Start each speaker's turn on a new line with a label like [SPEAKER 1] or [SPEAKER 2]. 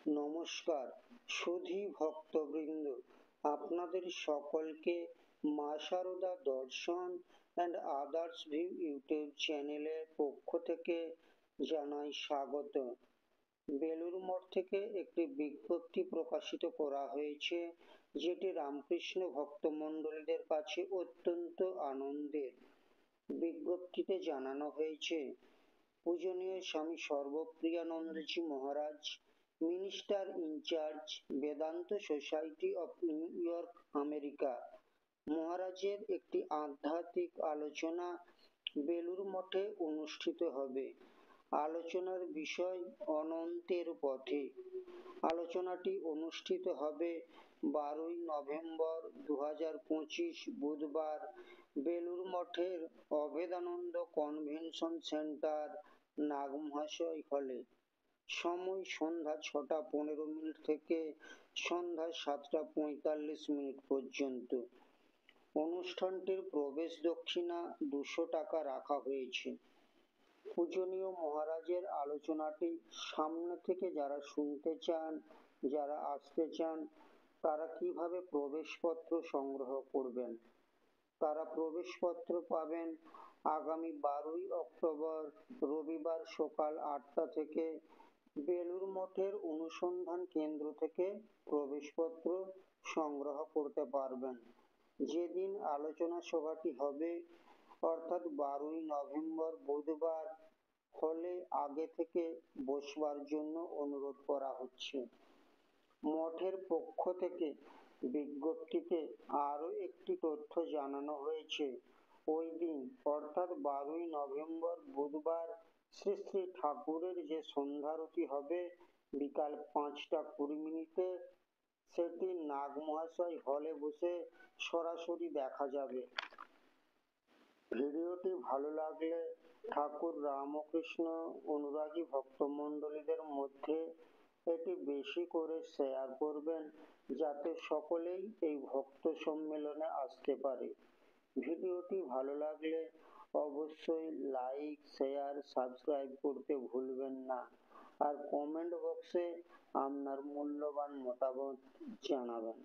[SPEAKER 1] নমস্কার সুধী ভক্তবৃন্দ, আপনাদের সকলকে মা সারদা দর্শন অ্যান্ড আদার্স ভিউ ইউটিউব চ্যানেলের পক্ষ থেকে জানাই স্বাগত। বেলুড় মঠ থেকে একটি বিজ্ঞপ্তি প্রকাশিত করা হয়েছে, যেটি রামকৃষ্ণ ভক্তমণ্ডলীদের কাছে অত্যন্ত আনন্দের। বিজ্ঞপ্তিতে জানানো হয়েছে, পূজনীয় Swami Sarvapriyanandaji Maharaj, minister in charge, Vedanta society of New York, America, মহারাজের একটি আধ্যাত্মিক আলোচনা বেলুড় মঠে অনুষ্ঠিত হবে। আলোচনার বিষয় অনন্তের পথে। আলোচনাটি অনুষ্ঠিত হবে 12ই নভেম্বর 2025 বুধবার বেলুড় মঠের অভেদানন্দ কনভেনশন সেন্টার, নাগমহাশয় হলে। সময় সন্ধ্যা 6:15 থেকে সন্ধ্যা 7:45 পর্যন্ত। অনুষ্ঠানটির প্রবেশ দক্ষিণা 200 টাকা রাখা হয়েছে। পূজনীয় মহারাজের আলোচনাটি সামনে থেকে যারা শুনতে চান, যারা আসতে চান, তারা কিভাবে প্রবেশপত্র সংগ্রহ করবেন? তারা প্রবেশপত্র পাবেন আগামী 12ই অক্টোবর রবিবার সকাল 8টা থেকে বেলুড় মঠের অনুসন্ধান কেন্দ্র থেকে প্রবেশপত্র সংগ্রহ করতে পারবেন। যেদিন আলোচনা সভাটি হবে, অর্থাৎ 12ই নভেম্বর বুধবার, হলে আগে থেকে বসবার জন্য অনুরোধ করা হচ্ছে। মঠের পক্ষ থেকে বিজ্ঞপ্তিতে আরো একটি তথ্য জানানো হয়েছে। ওই দিন অর্থাৎ 12ই নভেম্বর বুধবার শ্রী শ্রী ঠাকুরের যে সন্ধ্যারতি হবে বিকাল 5:20, সেটি নাগমহাশয় হলে বসে সরাসরি দেখা যাবে। ভিডিওটি ভালো লাগলে ঠাকুর রামকৃষ্ণ অনুরাগী ভক্তমণ্ডলীদের মধ্যে এটি বেশি করে শেয়ার করবেন, যাতে সকলেই এই ভক্ত সম্মেলনে আসতে পারে। ভিডিওটি ভালো লাগলে অবশ্যই লাইক, শেয়ার, সাবস্ক্রাইব করতে ভুলবেন না, আর কমেন্ট বক্সে আপনার মূল্যবান মতামত জানাবেন।